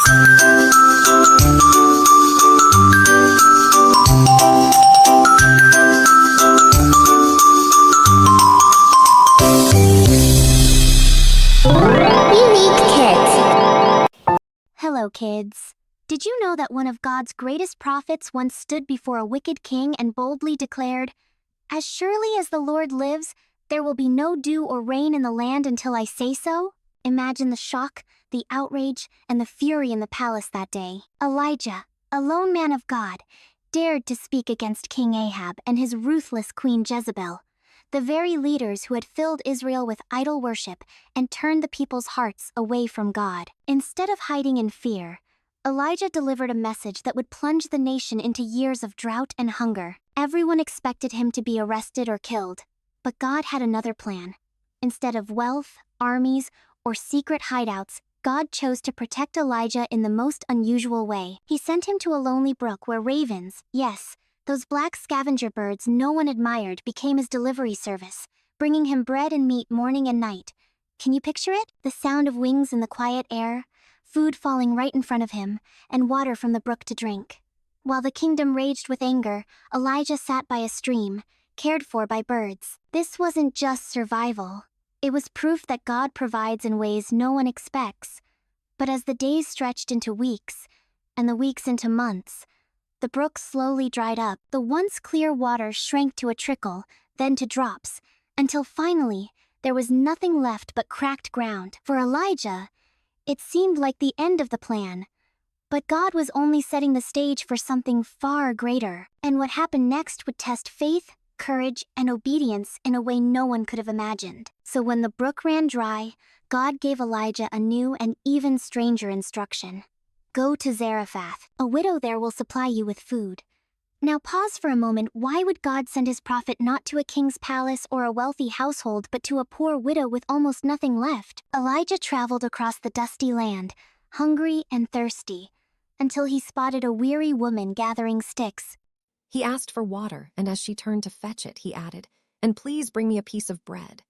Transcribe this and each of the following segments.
Hello, kids. Did you know that one of God's greatest prophets once stood before a wicked king and boldly declared, "As surely as the Lord lives, there will be no dew or rain in the land until I say so"? Imagine the shock, the outrage, and the fury in the palace that day. Elijah, a lone man of God, dared to speak against King Ahab and his ruthless Queen Jezebel, the very leaders who had filled Israel with idol worship and turned the people's hearts away from God. Instead of hiding in fear, Elijah delivered a message that would plunge the nation into years of drought and hunger. Everyone expected him to be arrested or killed, but God had another plan. Instead of wealth, armies, or secret hideouts, God chose to protect Elijah in the most unusual way. He sent him to a lonely brook where ravens, yes, those black scavenger birds no one admired, became his delivery service, bringing him bread and meat morning and night. Can you picture it? The sound of wings in the quiet air, food falling right in front of him, and water from the brook to drink. While the kingdom raged with anger, Elijah sat by a stream, cared for by birds. This wasn't just survival. It was proof that God provides in ways no one expects. But as the days stretched into weeks, and the weeks into months, the brook slowly dried up. The once clear water shrank to a trickle, then to drops, until finally there was nothing left but cracked ground. For Elijah, it seemed like the end of the plan. But God was only setting the stage for something far greater. And what happened next would test faith, courage, and obedience in a way no one could have imagined. So when the brook ran dry, God gave Elijah a new and even stranger instruction. Go to Zarephath. A widow there will supply you with food. Now pause for a moment. Why would God send his prophet not to a king's palace or a wealthy household, but to a poor widow with almost nothing left? Elijah traveled across the dusty land, hungry and thirsty, until he spotted a weary woman gathering sticks. He asked for water, and as she turned to fetch it, he added, "And please bring me a piece of bread."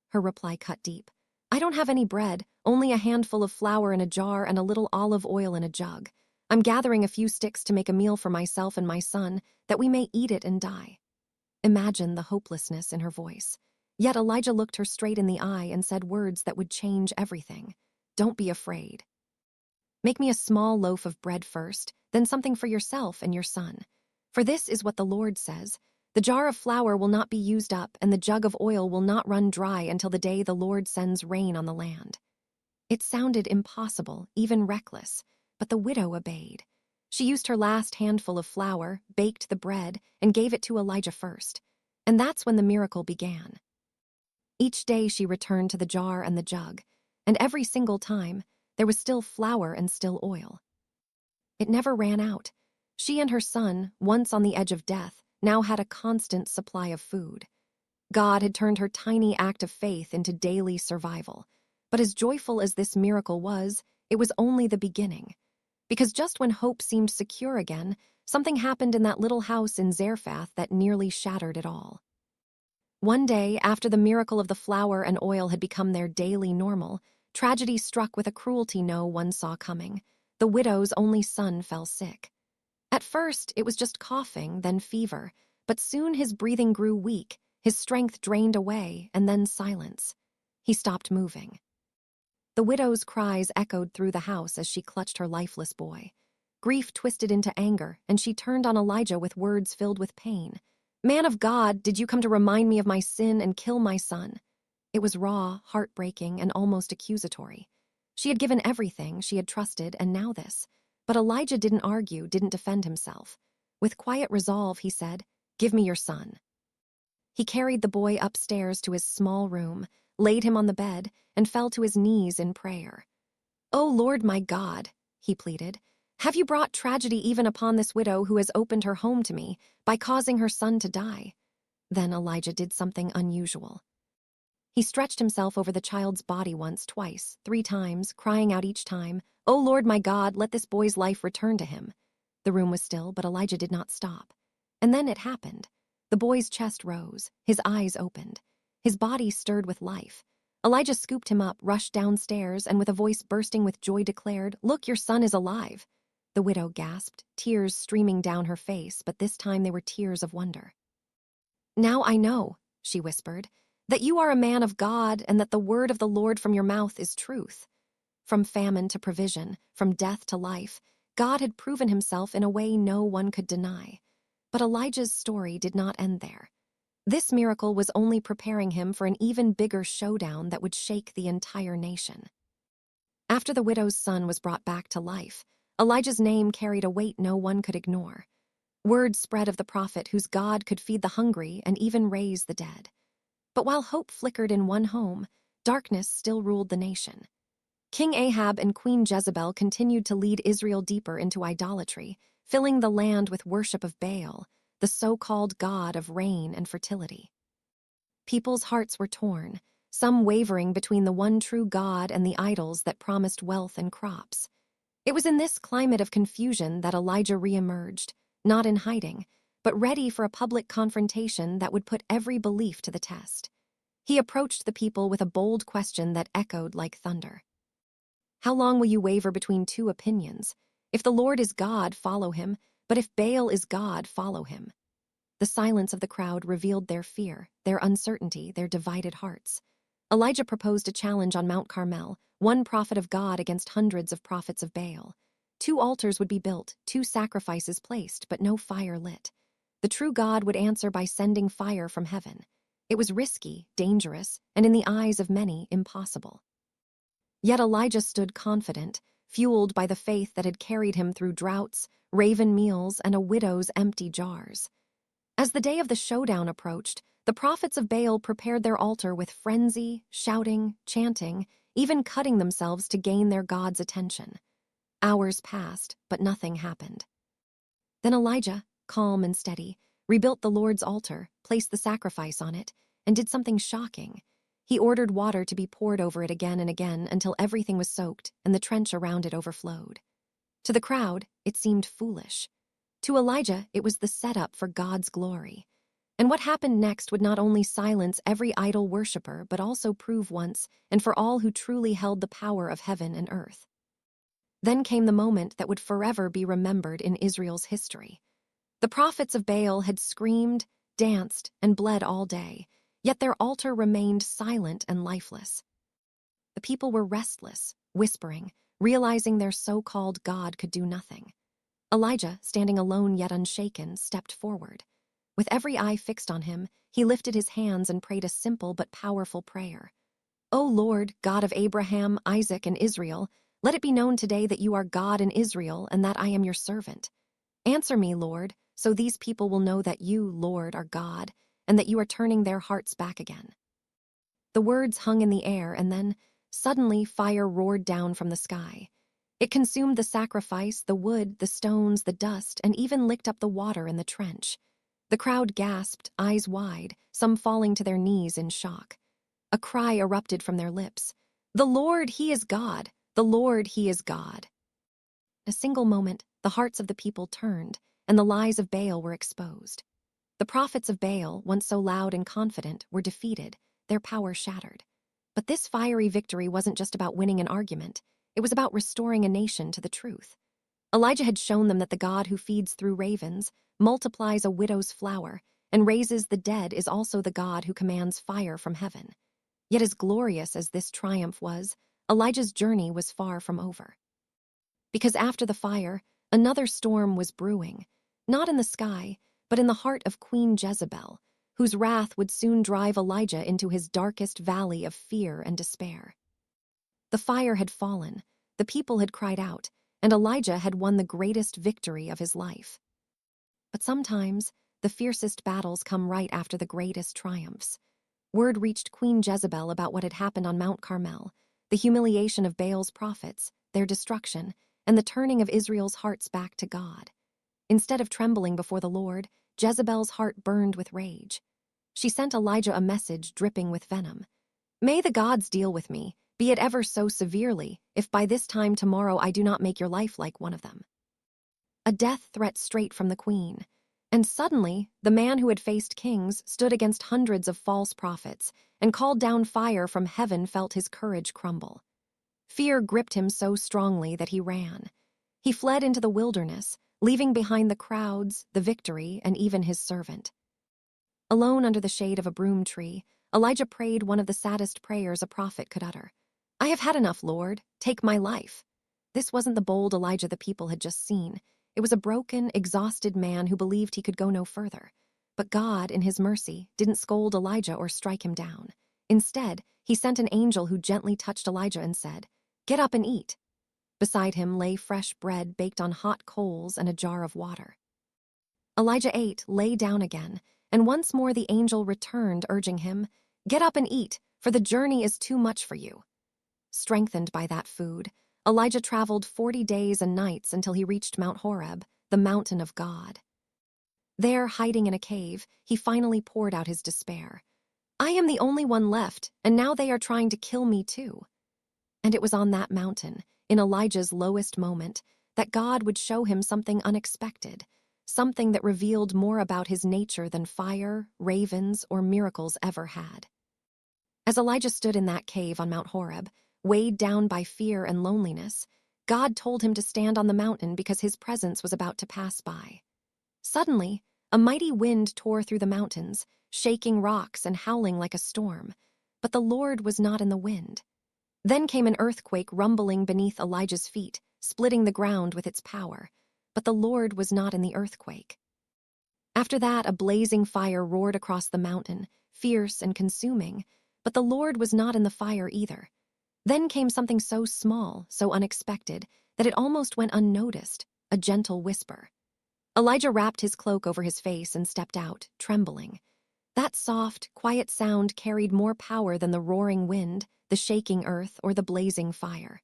Her reply cut deep. "I don't have any bread, only a handful of flour in a jar and a little olive oil in a jug. I'm gathering a few sticks to make a meal for myself and my son, that we may eat it and die." Imagine the hopelessness in her voice. Yet Elijah looked her straight in the eye and said words that would change everything. "Don't be afraid. Make me a small loaf of bread first, then something for yourself and your son. For this is what the Lord says, the jar of flour will not be used up, and the jug of oil will not run dry until the day the Lord sends rain on the land." It sounded impossible, even reckless, but the widow obeyed. She used her last handful of flour, baked the bread, and gave it to Elijah first. And that's when the miracle began. Each day she returned to the jar and the jug, and every single time, there was still flour and still oil. It never ran out. She and her son, once on the edge of death, now had a constant supply of food. God had turned her tiny act of faith into daily survival. But as joyful as this miracle was, it was only the beginning. Because just when hope seemed secure again, something happened in that little house in Zarephath that nearly shattered it all. One day, after the miracle of the flour and oil had become their daily normal, tragedy struck with a cruelty no one saw coming. The widow's only son fell sick. At first, it was just coughing, then fever, but soon his breathing grew weak, his strength drained away, and then silence. He stopped moving. The widow's cries echoed through the house as she clutched her lifeless boy. Grief twisted into anger, and she turned on Elijah with words filled with pain. "Man of God, did you come to remind me of my sin and kill my son?" It was raw, heartbreaking, and almost accusatory. She had given everything, she had trusted, and now this. But Elijah didn't argue, didn't defend himself. With quiet resolve, he said, "Give me your son." He carried the boy upstairs to his small room, laid him on the bed, and fell to his knees in prayer. "O Lord my God," he pleaded, "have you brought tragedy even upon this widow who has opened her home to me by causing her son to die?" Then Elijah did something unusual. He stretched himself over the child's body once, twice, 3 times, crying out each time, "O Lord my God, let this boy's life return to him." The room was still, but Elijah did not stop. And then it happened. The boy's chest rose, his eyes opened. His body stirred with life. Elijah scooped him up, rushed downstairs, and with a voice bursting with joy declared, "Look, your son is alive." The widow gasped, tears streaming down her face, but this time they were tears of wonder. "Now I know," she whispered, "that you are a man of God and that the word of the Lord from your mouth is truth." From famine to provision, from death to life, God had proven himself in a way no one could deny. But Elijah's story did not end there. This miracle was only preparing him for an even bigger showdown that would shake the entire nation. After the widow's son was brought back to life, Elijah's name carried a weight no one could ignore. Word spread of the prophet whose God could feed the hungry and even raise the dead. But while hope flickered in one home, darkness still ruled the nation. King Ahab and Queen Jezebel continued to lead Israel deeper into idolatry, filling the land with worship of Baal, the so-called god of rain and fertility. People's hearts were torn, some wavering between the one true God and the idols that promised wealth and crops. It was in this climate of confusion that Elijah reemerged, not in hiding, but ready for a public confrontation that would put every belief to the test. He approached the people with a bold question that echoed like thunder. "How long will you waver between two opinions? If the Lord is God, follow him, but if Baal is God, follow him." The silence of the crowd revealed their fear, their uncertainty, their divided hearts. Elijah proposed a challenge on Mount Carmel, one prophet of God against hundreds of prophets of Baal. 2 altars would be built, 2 sacrifices placed, but no fire lit. The true God would answer by sending fire from heaven. It was risky, dangerous, and in the eyes of many, impossible. Yet Elijah stood confident, fueled by the faith that had carried him through droughts, raven meals, and a widow's empty jars. As the day of the showdown approached, the prophets of Baal prepared their altar with frenzy, shouting, chanting, even cutting themselves to gain their god's attention. Hours passed, but nothing happened. Then Elijah, calm and steady, rebuilt the Lord's altar, placed the sacrifice on it, and did something shocking. He ordered water to be poured over it again and again until everything was soaked and the trench around it overflowed. To the crowd, it seemed foolish. To Elijah, it was the setup for God's glory. And what happened next would not only silence every idol worshiper, but also prove once and for all who truly held the power of heaven and earth. Then came the moment that would forever be remembered in Israel's history. The prophets of Baal had screamed, danced, and bled all day, yet their altar remained silent and lifeless. The people were restless, whispering, realizing their so-called God could do nothing. Elijah, standing alone yet unshaken, stepped forward. With every eye fixed on him, he lifted his hands and prayed a simple but powerful prayer. "O Lord, God of Abraham, Isaac, and Israel, let it be known today that you are God in Israel and that I am your servant. Answer me, Lord, so these people will know that you, Lord, are God, and that you are turning their hearts back again." The words hung in the air, and then, suddenly, fire roared down from the sky. It consumed the sacrifice, the wood, the stones, the dust, and even licked up the water in the trench. The crowd gasped, eyes wide, some falling to their knees in shock. A cry erupted from their lips. "The Lord, He is God! The Lord, He is God!" In a single moment, the hearts of the people turned, and the lies of Baal were exposed. The prophets of Baal, once so loud and confident, were defeated, their power shattered. But this fiery victory wasn't just about winning an argument. It was about restoring a nation to the truth. Elijah had shown them that the God who feeds through ravens, multiplies a widow's flour, and raises the dead is also the God who commands fire from heaven. Yet as glorious as this triumph was, Elijah's journey was far from over. Because after the fire, another storm was brewing, not in the sky, but in the heart of Queen Jezebel, whose wrath would soon drive Elijah into his darkest valley of fear and despair. The fire had fallen, the people had cried out, and Elijah had won the greatest victory of his life. But sometimes, the fiercest battles come right after the greatest triumphs. Word reached Queen Jezebel about what had happened on Mount Carmel, the humiliation of Baal's prophets, their destruction, and the turning of Israel's hearts back to God. Instead of trembling before the Lord, Jezebel's heart burned with rage. She sent Elijah a message dripping with venom. "May the gods deal with me, be it ever so severely, if by this time tomorrow I do not make your life like one of them." A death threat straight from the queen. And suddenly, the man who had faced kings stood against hundreds of false prophets and called down fire from heaven felt his courage crumble. Fear gripped him so strongly that he ran. He fled into the wilderness, leaving behind the crowds, the victory, and even his servant. Alone under the shade of a broom tree, Elijah prayed one of the saddest prayers a prophet could utter. "I have had enough, Lord. Take my life." This wasn't the bold Elijah the people had just seen. It was a broken, exhausted man who believed he could go no further. But God, in his mercy, didn't scold Elijah or strike him down. Instead, he sent an angel who gently touched Elijah and said, "Get up and eat." Beside him lay fresh bread baked on hot coals and a jar of water. Elijah ate, lay down again, and once more the angel returned, urging him, "Get up and eat, for the journey is too much for you." Strengthened by that food, Elijah traveled 40 days and nights until he reached Mount Horeb, the mountain of God. There, hiding in a cave, he finally poured out his despair. "I am the only one left, and now they are trying to kill me too." And it was on that mountain, in Elijah's lowest moment, that God would show him something unexpected, something that revealed more about his nature than fire, ravens, or miracles ever had. As Elijah stood in that cave on Mount Horeb, weighed down by fear and loneliness, God told him to stand on the mountain because his presence was about to pass by. Suddenly, a mighty wind tore through the mountains, shaking rocks and howling like a storm. But the Lord was not in the wind. Then came an earthquake rumbling beneath Elijah's feet, splitting the ground with its power. But the Lord was not in the earthquake. After that, a blazing fire roared across the mountain, fierce and consuming. But the Lord was not in the fire either. Then came something so small, so unexpected, that it almost went unnoticed, a gentle whisper. Elijah wrapped his cloak over his face and stepped out, trembling. That soft, quiet sound carried more power than the roaring wind, the shaking earth, or the blazing fire.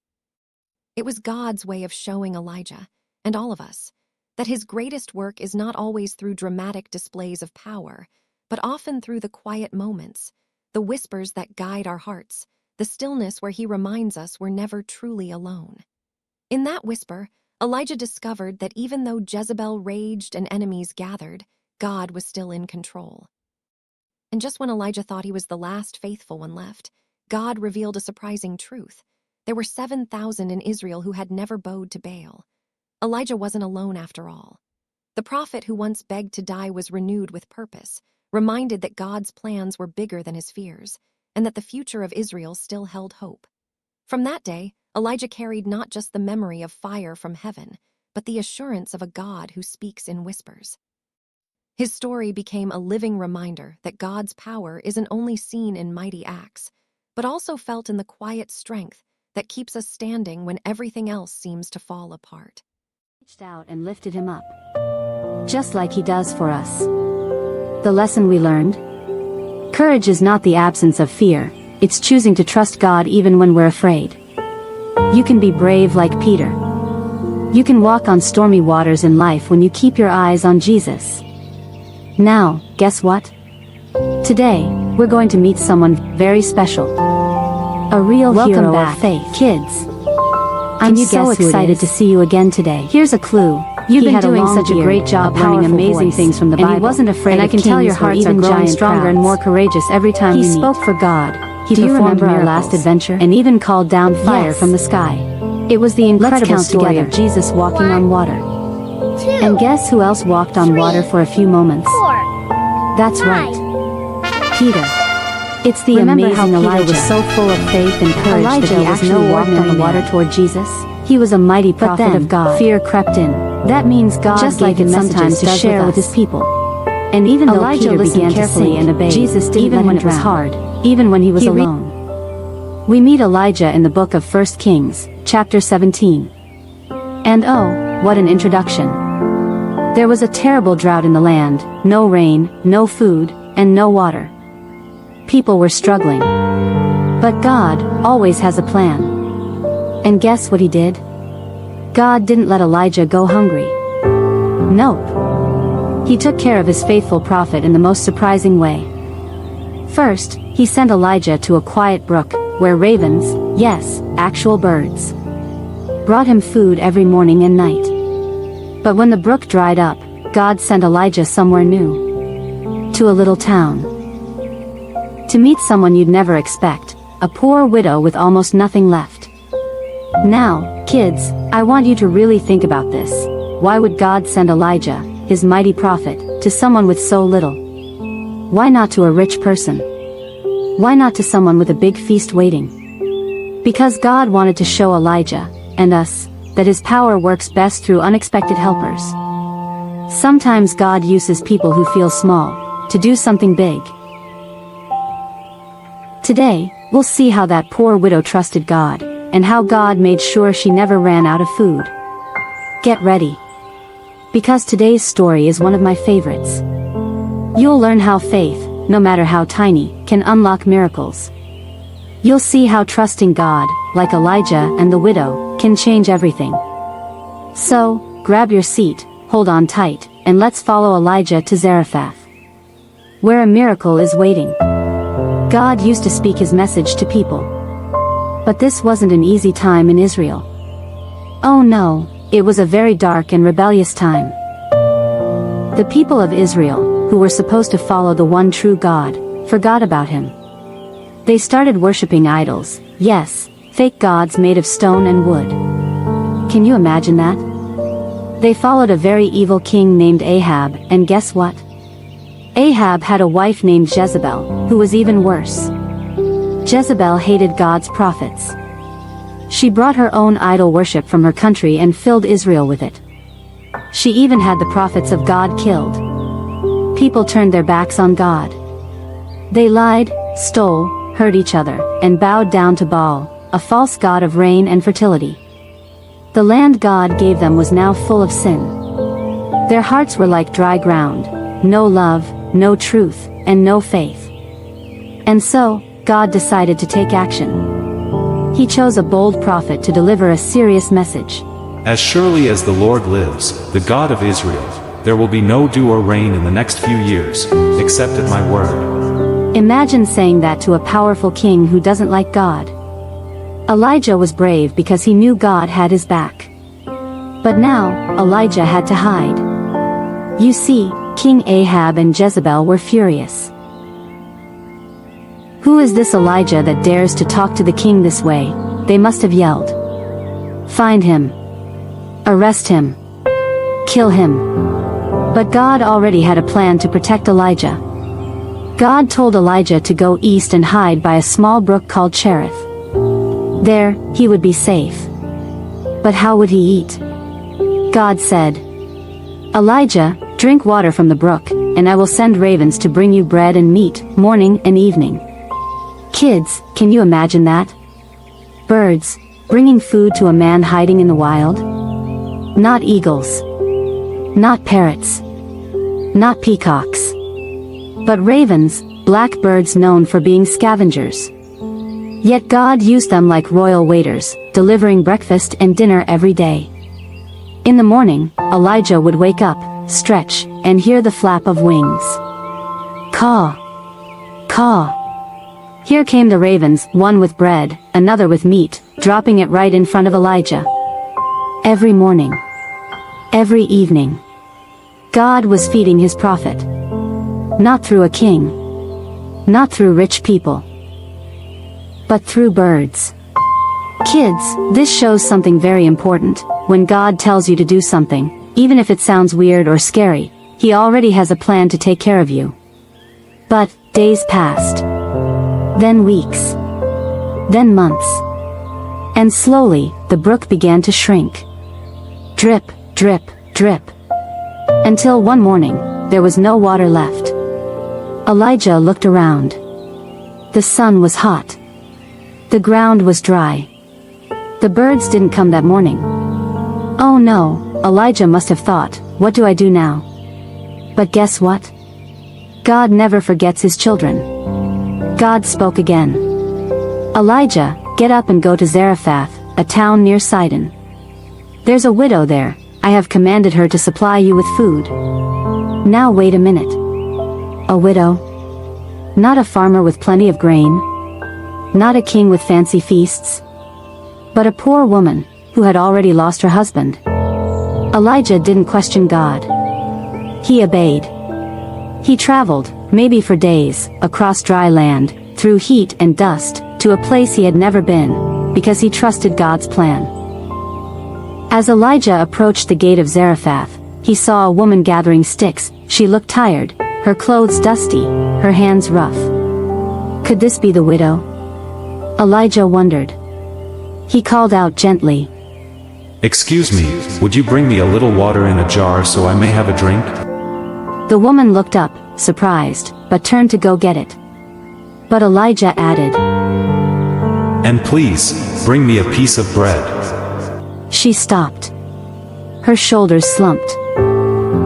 It was God's way of showing Elijah, and all of us, that his greatest work is not always through dramatic displays of power, but often through the quiet moments, the whispers that guide our hearts, the stillness where he reminds us we're never truly alone. In that whisper, Elijah discovered that even though Jezebel raged and enemies gathered, God was still in control. And just when Elijah thought he was the last faithful one left, God revealed a surprising truth. There were 7,000 in Israel who had never bowed to Baal. Elijah wasn't alone after all. The prophet who once begged to die was renewed with purpose, reminded that God's plans were bigger than his fears, and that the future of Israel still held hope. From that day, Elijah carried not just the memory of fire from heaven, but the assurance of a God who speaks in whispers. His story became a living reminder that God's power isn't only seen in mighty acts, but also felt in the quiet strength that keeps us standing when everything else seems to fall apart. Reached out and lifted him up, just like he does for us. The lesson we learned? Courage is not the absence of fear, it's choosing to trust God even when we're afraid. You can be brave like Peter. You can walk on stormy waters in life when you keep your eyes on Jesus. Now, guess what? Today, we're going to meet someone very special. A real hero of faith. Kids. I'm so excited to see you again today. Here's a clue. You've been doing such a great job learning amazing things from the Bible. And he wasn't afraid, and I can tell your hearts are growing stronger and more courageous every time we meet. He spoke for God. Do you remember our last adventure? And even called down fire from the sky. It was the incredible story of Jesus walking on water. And guess who else walked on water for a few moments? That's right. Peter. It's the amazing Elijah was so full of faith and courage that he actually walked on the water toward Jesus. He was a mighty prophet of God. Fear crept in. That means God just like it sometimes to share with his people. And even though Elijah listened carefully and obeyed, Jesus didn't even when it was hard, even when he was alone. We meet Elijah in the book of 1 Kings, chapter 17. And oh, what an introduction. There was a terrible drought in the land, no rain, no food, and no water. People were struggling. But God always has a plan. And guess what he did? God didn't let Elijah go hungry. Nope. He took care of his faithful prophet in the most surprising way. First, he sent Elijah to a quiet brook, where ravens, yes, actual birds, brought him food every morning and night. But when the brook dried up, God sent Elijah somewhere new. To a little town. To meet someone you'd never expect, a poor widow with almost nothing left. Now, kids, I want you to really think about this. Why would God send Elijah, his mighty prophet, to someone with so little? Why not to a rich person? Why not to someone with a big feast waiting? Because God wanted to show Elijah, and us, that his power works best through unexpected helpers. Sometimes God uses people who feel small, to do something big. Today, we'll see how that poor widow trusted God, and how God made sure she never ran out of food. Get ready. Because today's story is one of my favorites. You'll learn how faith, no matter how tiny, can unlock miracles. You'll see how trusting God, like Elijah and the widow, can change everything. So, grab your seat, hold on tight, and let's follow Elijah to Zarephath, where a miracle is waiting. God used to speak his message to people. But this wasn't an easy time in Israel. Oh no, it was a very dark and rebellious time. The people of Israel, who were supposed to follow the one true God, forgot about him. They started worshipping idols, yes, fake gods made of stone and wood. Can you imagine that? They followed a very evil king named Ahab, and guess what? Ahab had a wife named Jezebel, who was even worse. Jezebel hated God's prophets. She brought her own idol worship from her country and filled Israel with it. She even had the prophets of God killed. People turned their backs on God. They lied, stole, hurt each other, and bowed down to Baal, a false god of rain and fertility. The land God gave them was now full of sin. Their hearts were like dry ground, no love, no truth, and no faith. And so, God decided to take action. He chose a bold prophet to deliver a serious message. As surely as the Lord lives, the God of Israel, there will be no dew or rain in the next few years, except at my word. Imagine saying that to a powerful king who doesn't like God. Elijah was brave because he knew God had his back. But now, Elijah had to hide. You see, King Ahab and Jezebel were furious. Who is this Elijah that dares to talk to the king this way? They must have yelled. Find him. Arrest him. Kill him. But God already had a plan to protect Elijah. God told Elijah to go east and hide by a small brook called Cherith. There, he would be safe. But how would he eat? God said, Elijah, drink water from the brook, and I will send ravens to bring you bread and meat, morning and evening. Kids, can you imagine that? Birds, bringing food to a man hiding in the wild? Not eagles. Not parrots. Not peacocks. But ravens, black birds known for being scavengers. Yet God used them like royal waiters, delivering breakfast and dinner every day. In the morning, Elijah would wake up, stretch, and hear the flap of wings. Caw! Caw! Here came the ravens, one with bread, another with meat, dropping it right in front of Elijah. Every morning. Every evening. God was feeding his prophet. Not through a king. Not through rich people. But through birds. Kids, this shows something very important. When God tells you to do something, even if it sounds weird or scary, he already has a plan to take care of you. But, days passed. Then weeks. Then months. And slowly, the brook began to shrink. Drip, drip, drip. Until one morning, there was no water left. Elijah looked around. The sun was hot. The ground was dry. The birds didn't come that morning. Oh no, Elijah must have thought, what do I do now? But guess what? God never forgets his children. God spoke again. Elijah, get up and go to Zarephath, a town near Sidon. There's a widow there, I have commanded her to supply you with food. Now wait a minute. A widow? Not a farmer with plenty of grain. Not a king with fancy feasts. But a poor woman, who had already lost her husband. Elijah didn't question God. He obeyed. He traveled, maybe for days, across dry land, through heat and dust, to a place he had never been, because he trusted God's plan. As Elijah approached the gate of Zarephath, he saw a woman gathering sticks. She looked tired, her clothes dusty, her hands rough. Could this be the widow? Elijah wondered. He called out gently, "Excuse me, would you bring me a little water in a jar so I may have a drink?" The woman looked up, surprised, but turned to go get it. But Elijah added, "And please, bring me a piece of bread." She stopped. Her shoulders slumped.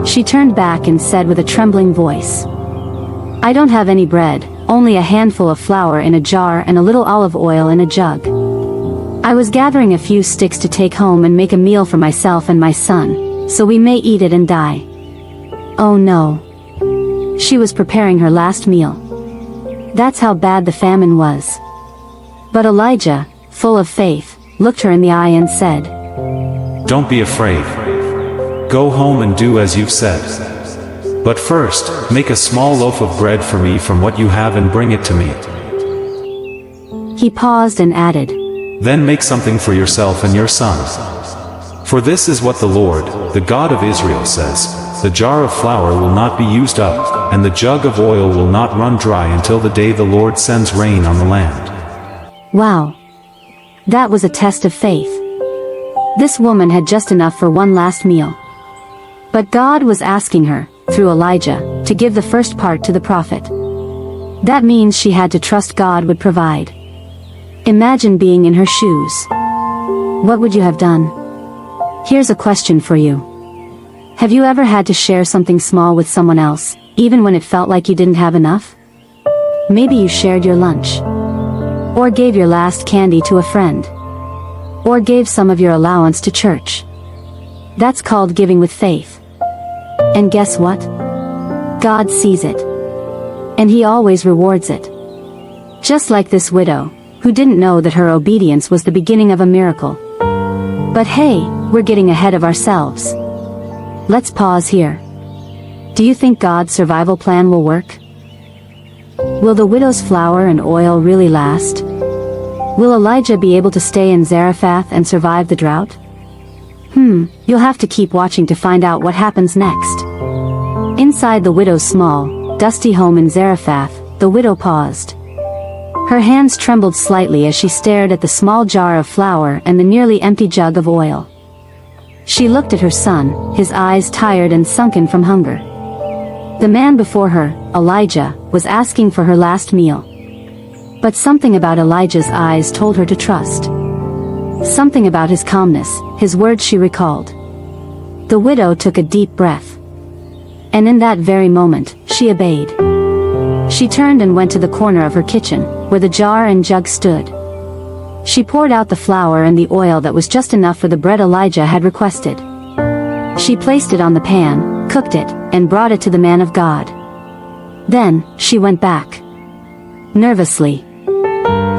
She turned back and said with a trembling voice, "I don't have any bread, only a handful of flour in a jar and a little olive oil in a jug. I was gathering a few sticks to take home and make a meal for myself and my son, so we may eat it and die." Oh no. She was preparing her last meal. That's how bad the famine was. But Elijah, full of faith, looked her in the eye and said, "Don't be afraid. Go home and do as you've said. But first, make a small loaf of bread for me from what you have and bring it to me. He paused and added, Then make something for yourself and your son. For this is what the Lord, the God of Israel says, the jar of flour will not be used up, and the jug of oil will not run dry until the day the Lord sends rain on the land." Wow. That was a test of faith. This woman had just enough for one last meal. But God was asking her, through Elijah, to give the first part to the prophet. That means she had to trust God would provide. Imagine being in her shoes. What would you have done? Here's a question for you. Have you ever had to share something small with someone else, even when it felt like you didn't have enough? Maybe you shared your lunch. Or gave your last candy to a friend. Or gave some of your allowance to church. That's called giving with faith. And guess what? God sees it. And He always rewards it. Just like this widow, who didn't know that her obedience was the beginning of a miracle. But hey, we're getting ahead of ourselves. Let's pause here. Do you think God's survival plan will work? Will the widow's flour and oil really last? Will Elijah be able to stay in Zarephath and survive the drought? You'll have to keep watching to find out what happens next. Inside the widow's small, dusty home in Zarephath, the widow paused. Her hands trembled slightly as she stared at the small jar of flour and the nearly empty jug of oil. She looked at her son, his eyes tired and sunken from hunger. The man before her, Elijah, was asking for her last meal. But something about Elijah's eyes told her to trust. Something about his calmness, his words she recalled. The widow took a deep breath. And in that very moment, she obeyed. She turned and went to the corner of her kitchen, where the jar and jug stood. She poured out the flour and the oil that was just enough for the bread Elijah had requested. She placed it on the pan, cooked it, and brought it to the man of God. Then, she went back. Nervously,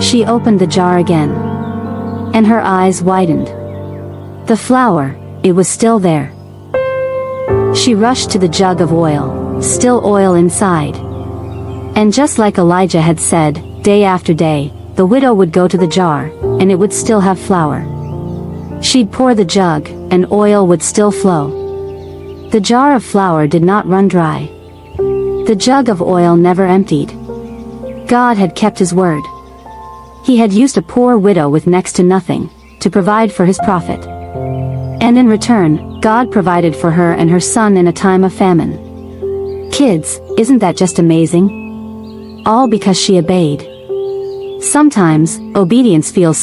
she opened the jar again. And her eyes widened. The flour, it was still there. She rushed to the jug of oil, still oil inside. And just like Elijah had said, day after day, the widow would go to the jar, and it would still have flour. She'd pour the jug, and oil would still flow. The jar of flour did not run dry. The jug of oil never emptied. God had kept His word. He had used a poor widow with next to nothing, to provide for His prophet. And in return, God provided for her and her son in a time of famine. Kids, isn't that just amazing? All because she obeyed. Sometimes, obedience feels